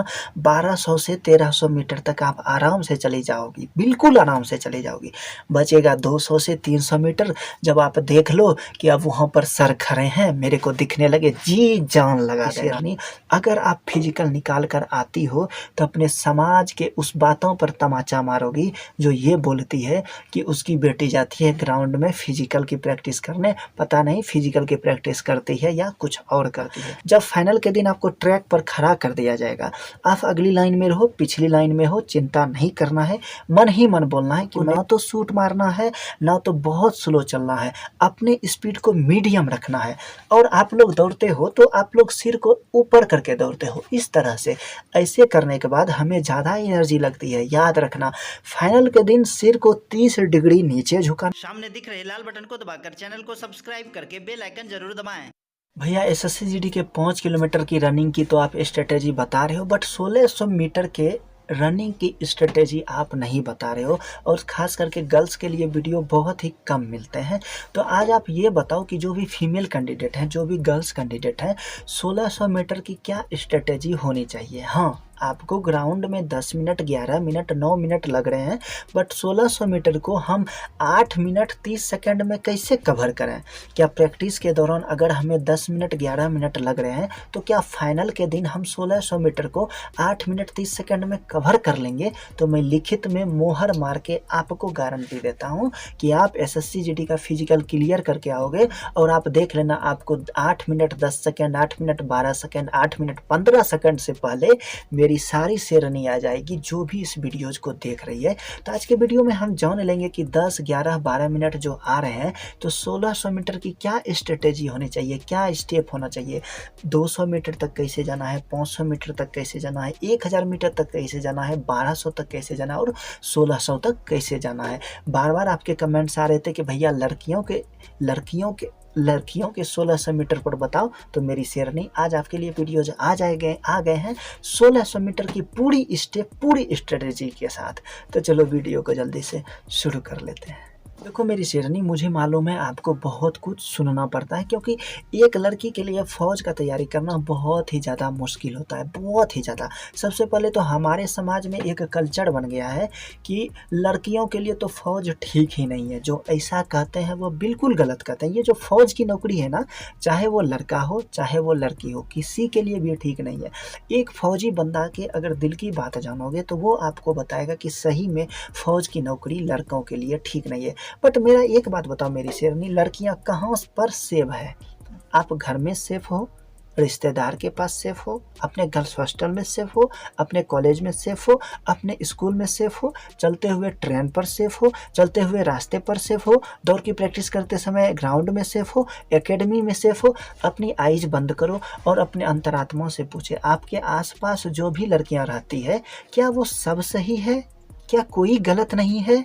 ना 1200 से 1300 मीटर तक आप आराम से चली जाओगी, बिल्कुल आराम से चली जाओगी। बचेगा 200 से 300 मीटर, जब आप देख लो कि अब वहाँ पर सर खड़े हैं, मेरे को दिखने लगे, जी जान लगा देना। अगर आप फिजिकल निकाल कर आती हो तो अपने समाज के उस बातों पर तमाचा मारोगी जो ये बोलती है कि उसकी बेटी जाती है ग्राउंड में फिजिकल की प्रैक्टिस करने, पता नहीं फिजिकल की प्रैक्टिस करती है या कुछ और करती है। जब फाइनल के दिन आपको ट्रैक पर खड़ा कर दिया जाएगा, आप अगली लाइन में रहो पिछली लाइन में हो, चिंता नहीं करना है, मन ही मन बोलना है कि ना तो शूट मारना है ना तो बहुत स्लो चलना है, अपने स्पीड को मीडियम रखना है। और आप लोग दौड़ते हो तो आप लोग सिर को ऊपर करके दौड़ते हो, इस तरह से। ऐसे करने के बाद हमें ज़्यादा एनर्जी लगती है। याद रखना, फाइनल के दिन सिर को 30 डिग्री नीचे झुकाना। सामने दिख रहे लाल बटन को दबाकर चैनल को सब्सक्राइब करके बेल आइकन जरूर दबाएं। भैया एसएससी जीडी के 5 किलोमीटर की रनिंग की तो आप स्ट्रेटेजी बता रहे हो, बट 1600 मीटर के रनिंग की स्ट्रेटेजी आप नहीं बता रहे हो, और ख़ास करके गर्ल्स के लिए वीडियो बहुत ही कम मिलते हैं। तो आज आप ये बताओ कि जो भी फीमेल कैंडिडेट हैं, जो भी गर्ल्स कैंडिडेट हैं, 1600 मीटर की क्या स्ट्रेटेजी होनी चाहिए। हाँ, आपको ग्राउंड में 10 मिनट 11 मिनट 9 मिनट लग रहे हैं, बट 1600 मीटर को हम 8 मिनट 30 सेकंड में कैसे कवर करें। क्या प्रैक्टिस के दौरान अगर हमें 10 मिनट 11 मिनट लग रहे हैं तो क्या फाइनल के दिन हम 1600 मीटर को 8 मिनट 30 सेकंड में कवर कर लेंगे। तो मैं लिखित में मोहर मार के आपको गारंटी देता हूं कि आप एसएससी जीडी का फिजिकल क्लियर करके आओगे, और आप देख लेना आपको 8 minute 10 second 8 minute 12 second 8 minute 15 second से पहले मेरी सारी शेरनी आ जाएगी, जो भी इस वीडियोज को देख रही है। तो आज के वीडियो में हम जान लेंगे कि 10 11 12 मिनट जो आ रहे हैं, तो 1600 मीटर की क्या स्ट्रेटेजी होनी चाहिए, क्या स्टेप होना चाहिए। 200 मीटर तक कैसे जाना है, 500 मीटर तक कैसे जाना है, 1000 मीटर तक कैसे जाना है, 1200 तक कैसे जाना है, और 1600 तक कैसे जाना है। बार बार आपके कमेंट्स आ रहे थे कि भैया लड़कियों के 1600 मीटर पर बताओ, तो मेरी शेरनी आज आपके लिए वीडियोज आ गए हैं 1600 मीटर की पूरी स्टेप पूरी स्ट्रेटेजी के साथ। तो चलो वीडियो को जल्दी से शुरू कर लेते हैं। देखो मेरी शेरनी, मुझे मालूम है आपको बहुत कुछ सुनना पड़ता है, क्योंकि एक लड़की के लिए फ़ौज का तैयारी करना बहुत ही ज़्यादा मुश्किल होता है, बहुत ही ज़्यादा। सबसे पहले तो हमारे समाज में एक कल्चर बन गया है कि लड़कियों के लिए तो फ़ौज ठीक ही नहीं है। जो ऐसा कहते हैं वो बिल्कुल गलत कहते हैं। ये जो फ़ौज की नौकरी है ना, चाहे वो लड़का हो चाहे वो लड़की हो, किसी के लिए भी ठीक नहीं है। एक फ़ौजी बंदा के अगर दिल की बात जानोगे तो वो आपको बताएगा कि सही में फ़ौज की नौकरी लड़कों के लिए ठीक नहीं है। बट मेरा एक बात बताओ मेरी शेरनी, लड़कियां कहाँ पर सेफ है। आप घर में सेफ हो, रिश्तेदार के पास सेफ हो, अपने गर्ल्स हॉस्टल में सेफ हो, अपने कॉलेज में सेफ हो, अपने स्कूल में सेफ हो, चलते हुए ट्रेन पर सेफ हो, चलते हुए रास्ते पर सेफ हो, दौड़ की प्रैक्टिस करते समय ग्राउंड में सेफ हो, एकेडमी में सेफ हो। अपनी आइज बंद करो और अपने अंतरात्मा से पूछे, आपके आसपास जो भी लड़कियां रहती है, क्या वो सब सही है, क्या कोई गलत नहीं है।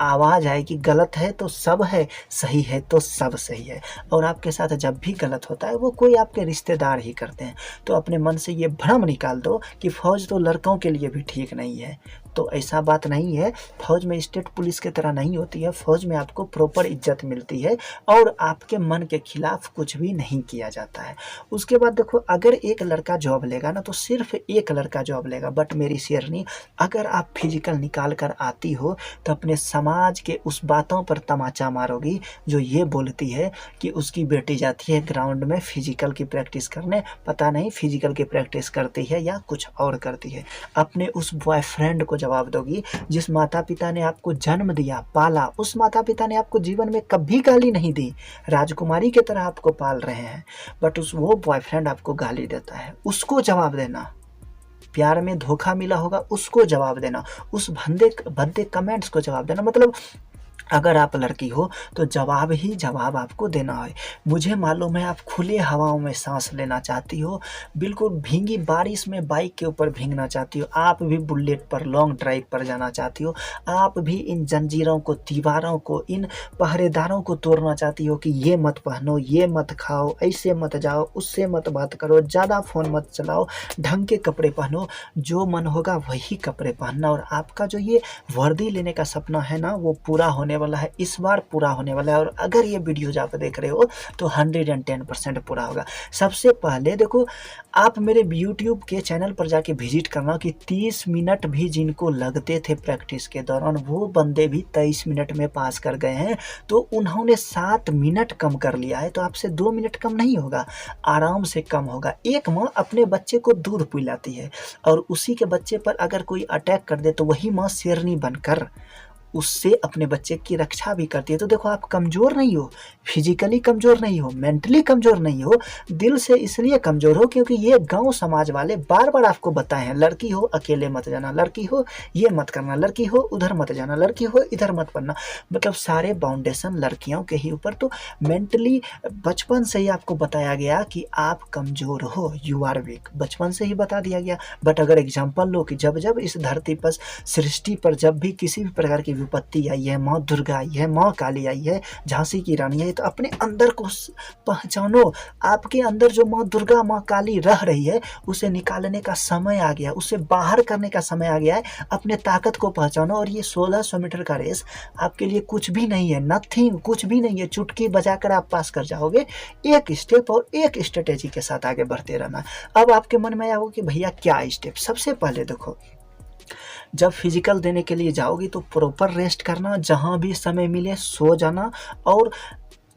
आवाज़ आएगी गलत है तो सब है, सही है तो सब सही है। और आपके साथ जब भी गलत होता है वो कोई आपके रिश्तेदार ही करते हैं। तो अपने मन से ये भ्रम निकाल दो कि फ़ौज तो लड़कों के लिए भी ठीक नहीं है। तो ऐसा बात नहीं है। फ़ौज में स्टेट पुलिस की तरह नहीं होती है। फ़ौज में आपको प्रॉपर इज्जत मिलती है और आपके मन के खिलाफ कुछ भी नहीं किया जाता है। उसके बाद देखो, अगर एक लड़का जॉब लेगा ना तो सिर्फ एक लड़का जॉब लेगा। बट मेरी शेरनी, अगर आप फिजिकल निकाल कर आती हो तो अपने समाज के उस बातों पर तमाचा मारोगी जो ये बोलती है कि उसकी बेटी जाती है ग्राउंड में फिजिकल की प्रैक्टिस करने, पता नहीं फिजिकल की प्रैक्टिस करती है या कुछ और करती है। अपने उस बॉयफ्रेंड को जवाब दोगी जिस माता पिता ने आपको जन्म दिया, पाला। उस माता पिता ने आपको जीवन में कभी गाली नहीं दी, राजकुमारी की तरह आपको पाल रहे हैं, बट वो बॉयफ्रेंड आपको गाली देता है, उसको जवाब देना। प्यार में धोखा मिला होगा, उसको जवाब देना। उस भद्दे कमेंट्स को जवाब देना। मतलब अगर आप लड़की हो तो जवाब ही जवाब आपको देना है। मुझे मालूम है आप खुले हवाओं में सांस लेना चाहती हो, बिल्कुल भींगी बारिश में बाइक के ऊपर भींगना चाहती हो, आप भी बुलेट पर लॉन्ग ड्राइव पर जाना चाहती हो, आप भी इन जंजीरों को, दीवारों को, इन पहरेदारों को तोड़ना चाहती हो कि ये मत पहनो, ये मत खाओ, ऐसे मत जाओ, उससे मत बात करो, ज़्यादा फ़ोन मत चलाओ, ढंग के कपड़े पहनो, जो मन होगा वही कपड़े पहनना। और आपका जो ये वर्दी लेने का सपना है ना, वो पूरा होने होने वाला है, इस बार पूरा होने वाला है। और अगर ये वीडियोज आप देख रहे हो तो 110% पूरा होगा। सबसे पहले देखो, आप मेरे यूट्यूब के चैनल पर जाके विजिट करना कि 30 मिनट भी जिनको लगते थे प्रैक्टिस के दौरान, वो बंदे भी 23 मिनट में पास कर गए हैं। तो उन्होंने 7 मिनट कम कर लिया है, तो आपसे 2 मिनट कम नहीं होगा, आराम से कम होगा। एक माँ अपने बच्चे को दूध पिलाती है और उसी के बच्चे पर अगर कोई अटैक कर दे तो वही माँ शेरनी बनकर उससे अपने बच्चे की रक्षा भी करती है। तो देखो, आप कमज़ोर नहीं हो, फिजिकली कमज़ोर नहीं हो, मेंटली कमज़ोर नहीं हो, दिल से इसलिए कमज़ोर हो क्योंकि ये गांव समाज वाले बार बार आपको बताए हैं, लड़की हो अकेले मत जाना, लड़की हो ये मत करना, लड़की हो उधर मत जाना, लड़की हो इधर मत पढ़ना। मतलब सारे बाउंडेशन लड़कियों के ही ऊपर। तो मेंटली बचपन से ही आपको बताया गया कि आप कमज़ोर हो, यू आर वीक, बचपन से ही बता दिया गया। बट अगर एग्जाम्पल लो कि जब जब इस धरती पर, सृष्टि पर जब भी किसी भी प्रकार की विपत्ति आई है, माँ दुर्गा आई है, माँ काली आई है, झांसी की रानी आई, तो अपने अंदर को पहचानो। आपके अंदर जो माँ दुर्गा, माँ काली रह रही है, उसे निकालने का समय आ गया, उसे बाहर करने का समय आ गया है। अपने ताकत को पहचानो। और ये 1600 मीटर का रेस आपके लिए कुछ भी नहीं है, नथिंग, कुछ भी नहीं है। चुटकी बजाकर आप पास कर जाओगे। एक स्टेप और एक स्ट्रेटेजी के साथ आगे बढ़ते रहना। अब आपके मन में आओगे कि भैया क्या स्टेप। सबसे पहले देखो, जब फिजिकल देने के लिए जाओगी तो प्रॉपर रेस्ट करना, जहाँ भी समय मिले सो जाना, और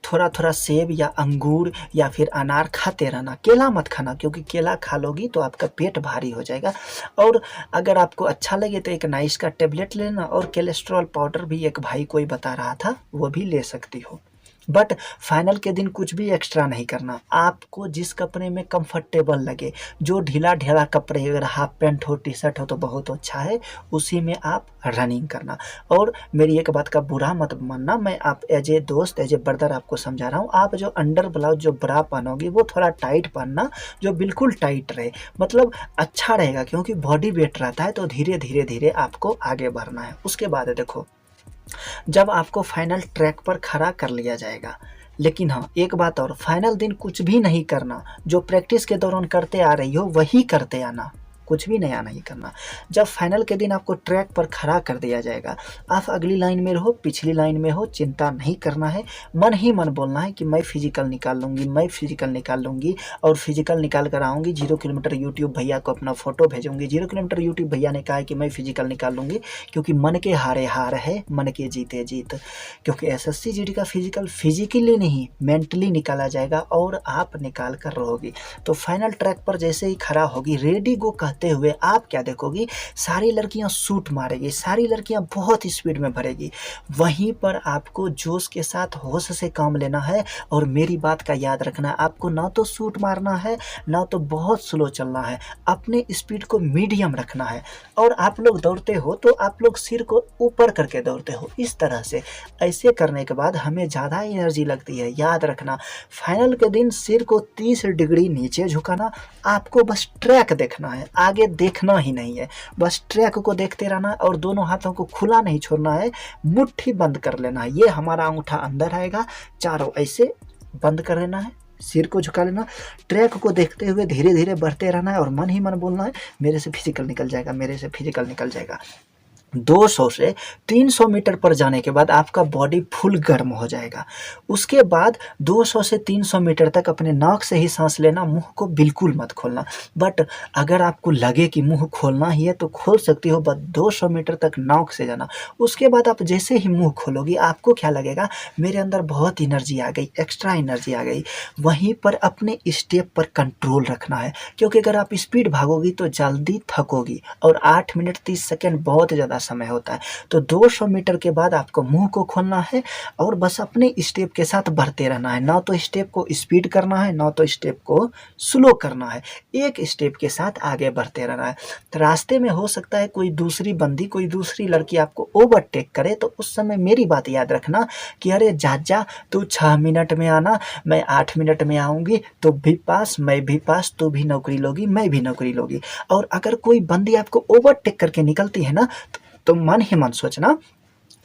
थोड़ा थोड़ा सेब या अंगूर या फिर अनार खाते रहना। केला मत खाना, क्योंकि केला खा लोगी तो आपका पेट भारी हो जाएगा। और अगर आपको अच्छा लगे तो एक नाइस का टेबलेट लेना, और कोलेस्ट्रॉल पाउडर भी एक भाई कोई बता रहा था, वो भी ले सकती हो। बट फाइनल के दिन कुछ भी एक्स्ट्रा नहीं करना। आपको जिस कपड़े में कंफर्टेबल लगे, जो ढीला ढीला कपड़े, अगर हाफ पैंट हो, टी शर्ट हो तो बहुत अच्छा है, उसी में आप रनिंग करना। और मेरी एक बात का बुरा मत मानना, मैं आप एज ए दोस्त, एज ए ब्रदर आपको समझा रहा हूँ। आप जो अंडर ब्लाउज जो ब्रा पहनोगी वो थोड़ा टाइट पहनना, जो बिल्कुल टाइट रहे, मतलब अच्छा रहेगा, क्योंकि बॉडी वेट रहता है। तो धीरे धीरे धीरे आपको आगे बढ़ना है। उसके बाद देखो, जब आपको फाइनल ट्रैक पर खड़ा कर लिया जाएगा, लेकिन हाँ एक बात और, फाइनल दिन कुछ भी नहीं करना, जो प्रैक्टिस के दौरान करते आ रही हो वही करते आना, कुछ भी नया नहीं करना। जब फाइनल के दिन आपको ट्रैक पर खड़ा कर दिया जाएगा, आप अगली लाइन में रहो, पिछली लाइन में हो, चिंता नहीं करना है। मन ही मन बोलना है कि मैं फिजिकल निकाल लूँगी, मैं फिजिकल निकाल लूँगी, और फिजिकल निकाल कर आऊँगी। 0 किलोमीटर यूट्यूब भैया को अपना फ़ोटो भेजूँगी। 0 किलोमीटर यूट्यूब भैया ने कहा है कि मैं फिजिकल निकाल लूँगी, क्योंकि मन के हारे हार है, मन के जीते जीत। क्योंकि एसएससी जीडी का फिजिकल फिजिकली नहीं, मेंटली निकाला जाएगा, और आप निकाल कर रहोगी। तो फाइनल ट्रैक पर जैसे ही खड़ा होगी, रेडी गो कहते हुए आप क्या देखोगी, सारी लड़कियां शूट मारेगी, सारी लड़कियां बहुत स्पीड में भरेगी। वहीं पर आपको जोश के साथ होश से काम लेना है। और मेरी बात का याद रखना, आपको ना तो शूट मारना है, ना तो बहुत स्लो चलना है, अपने स्पीड को मीडियम रखना है। और आप लोग दौड़ते हो तो आप लोग सिर को ऊपर करके दौड़ते हो, इस तरह से। ऐसे करने के बाद हमें ज़्यादा एनर्जी लगती है। याद रखना, फाइनल के दिन सिर को 30 डिग्री नीचे झुकाना। आपको बस ट्रैक देखना है, आगे देखना ही नहीं है। बस ट्रैक को देखते रहना, और दोनों हाथों को खुला नहीं छोड़ना है, मुट्ठी बंद कर लेना है। ये हमारा अंगूठा अंदर आएगा, चारों ऐसे बंद कर लेना है, सिर को झुका लेना, ट्रैक को देखते हुए धीरे धीरे बढ़ते रहना है, और मन ही मन बोलना है, मेरे से फिजिकल निकल जाएगा, मेरे से फिजिकल निकल जाएगा। 200 से 300 मीटर पर जाने के बाद आपका बॉडी फुल गर्म हो जाएगा। उसके बाद 200 से 300 मीटर तक अपने नाक से ही सांस लेना, मुंह को बिल्कुल मत खोलना। बट अगर आपको लगे कि मुंह खोलना ही है तो खोल सकती हो, बस 200 मीटर तक नाक से जाना। उसके बाद आप जैसे ही मुंह खोलोगी, आपको क्या लगेगा, मेरे अंदर बहुत एनर्जी आ गई, एक्स्ट्रा एनर्जी आ गई। वहीं पर अपने स्टेप पर कंट्रोल रखना है, क्योंकि अगर आप स्पीड भागोगी तो जल्दी थकोगी, और 8 मिनट 30 सेकेंड बहुत ज़्यादा समय होता है। तो 200 मीटर के बाद आपको मुंह को खोलना है, और बस अपने स्टेप के साथ बढ़ते रहना है। ना तो स्टेप को स्पीड करना है, ना तो स्टेप को स्लो करना है, एक स्टेप के साथ आगे बढ़ते रहना है। तो रास्ते में हो सकता है कोई दूसरी बंदी, कोई दूसरी लड़की आपको ओवरटेक करे, तो उस समय मेरी बात याद रखना कि अरे जा तू 6 मिनट में आना, मैं 8 मिनट में आऊँगी, तो भी पास, मैं भी पास, तू भी नौकरी लोगी, मैं भी नौकरी लोगी। और अगर कोई बंदी आपको ओवरटेक करके निकलती है ना, तो मन ही मन सोचना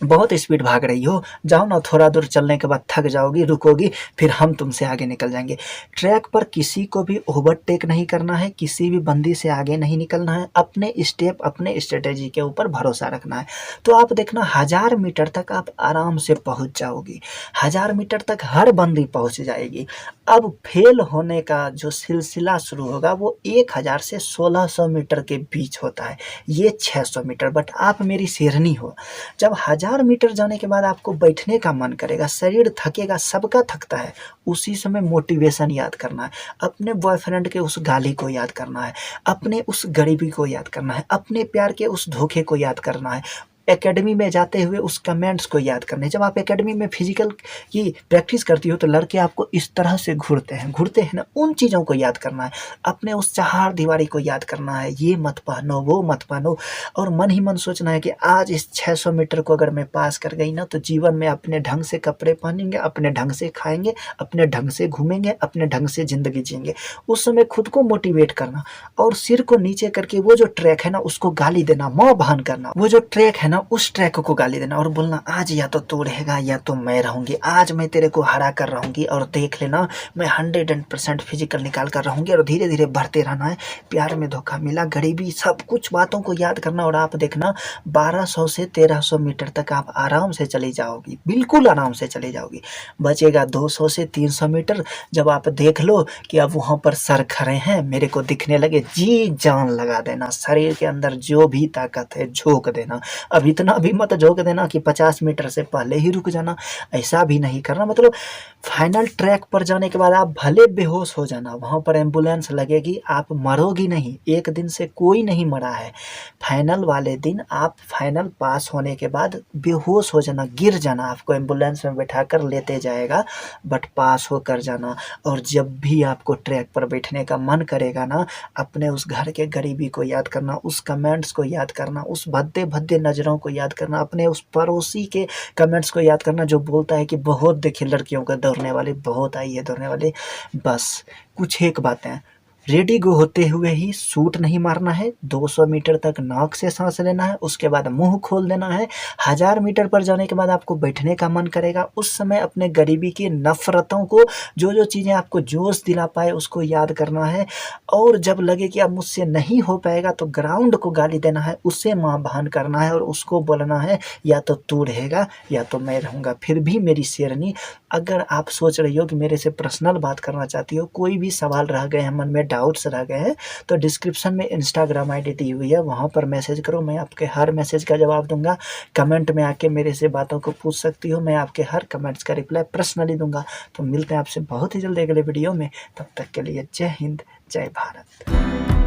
बहुत स्पीड भाग रही हो, जाओ ना, थोड़ा दूर चलने के बाद थक जाओगी, रुकोगी, फिर हम तुमसे आगे निकल जाएंगे। ट्रैक पर किसी को भी ओवरटेक नहीं करना है, किसी भी बंदी से आगे नहीं निकलना है, अपने स्टेप अपने स्ट्रेटेजी के ऊपर भरोसा रखना है। तो आप देखना 1000 मीटर तक आप आराम से पहुंच जाओगी, 1000 मीटर तक हर बंदी पहुंच जाएगी। अब फेल होने का जो सिलसिला शुरू होगा वो 1000 से 1600 मीटर के बीच होता है, ये 600 मीटर। बट आप मेरी शेरनी हो, जब 1000 मीटर जाने के बाद आपको बैठने का मन करेगा, शरीर थकेगा, सबका थकता है, उसी समय मोटिवेशन याद करना है, अपने बॉयफ्रेंड के उस गाली को याद करना है, अपने उस गरीबी को याद करना है, अपने प्यार के उस धोखे को याद करना है, एकेडमी में जाते हुए उस कमेंट्स को याद करने। जब आप एकेडमी में फिजिकल की प्रैक्टिस करती हो तो लड़के आपको इस तरह से घूरते हैं ना, उन चीज़ों को याद करना है, अपने उस चहार दीवारी को याद करना है, ये मत पहनो वो मत पहनो, और मन ही मन सोचना है कि आज इस 600 मीटर को अगर मैं पास कर गई ना तो जीवन में अपने ढंग से कपड़े पहनेंगे, अपने ढंग से खाएंगे, अपने ढंग से घूमेंगे, अपने ढंग से ज़िंदगी जिएंगे। उस समय खुद को मोटिवेट करना और सिर को नीचे करके वो जो ट्रैक है ना उसको गाली देना, मौन बहन करना, वो जो ट्रैक है ना उस ट्रैक को गाली देना और बोलना आज या तो तू रहेगा या तो मैं रहूंगी, आज मैं तेरे को हरा कर रहूंगी और देख लेना मैं 100% फिजिकल निकाल कर रहूंगी। और धीरे धीरे बढ़ते रहना है, प्यार में धोखा मिला, गरीबी, सब कुछ बातों को याद करना। और आप देखना 1200 से 1300 मीटर तक आप आराम से चली जाओगी, बिल्कुल आराम से चली जाओगी। बचेगा 200 से 300 मीटर, जब आप देख लो कि अब वहाँ पर सर खड़े हैं, मेरे को दिखने लगे, जी जान लगा देना, शरीर के अंदर जो भी ताकत है झोंक देना। अब इतना भी मत झोंक देना कि 50 मीटर से पहले ही रुक जाना, ऐसा भी नहीं करना। मतलब फाइनल ट्रैक पर जाने के बाद आप भले बेहोश हो जाना, वहाँ पर एम्बुलेंस लगेगी, आप मरोगी नहीं, एक दिन से कोई नहीं मरा है। फाइनल वाले दिन आप फाइनल पास होने के बाद बेहोश हो जाना, गिर जाना, आपको एम्बुलेंस में बैठा कर लेते जाएगा, बट पास होकर जाना। और जब भी आपको ट्रैक पर बैठने का मन करेगा ना, अपने उस घर के गरीबी को याद करना, उस कमेंट्स को याद करना, उस भद्दे भद्दे नज़रों को याद करना, अपने उस पड़ोसी के कमेंट्स को याद करना जो बोलता है कि बहुत देखिए लड़कियों को दौड़ने वाले, बहुत आई है दौड़ने वाले। बस कुछ एक बातें, रेडी गो होते हुए ही शूट नहीं मारना है, 200 मीटर तक नाक से सांस लेना है, उसके बाद मुंह खोल देना है। 1000 मीटर पर जाने के बाद आपको बैठने का मन करेगा, उस समय अपने गरीबी की नफरतों को, जो जो चीज़ें आपको जोश दिला पाए उसको याद करना है। और जब लगे कि अब मुझसे नहीं हो पाएगा तो ग्राउंड को गाली देना है, उससे माँ बहन करना है और उसको बोलना है या तो तू रहेगा या तो मैं रहूँगा। फिर भी मेरी शेरनी, अगर आप सोच रही हो कि मेरे से पर्सनल बात करना चाहती हो, कोई भी सवाल रह गए हैं मन में, डाउट्स रह गए हैं, तो डिस्क्रिप्शन में इंस्टाग्राम आईडी दी हुई है, वहाँ पर मैसेज करो, मैं आपके हर मैसेज का जवाब दूंगा। कमेंट में आके मेरे से बातों को पूछ सकती हो, मैं आपके हर कमेंट्स का रिप्लाई पर्सनली दूंगा। तो मिलते हैं आपसे बहुत ही जल्दी अगले वीडियो में, तब तक के लिए जय हिंद, जय भारत।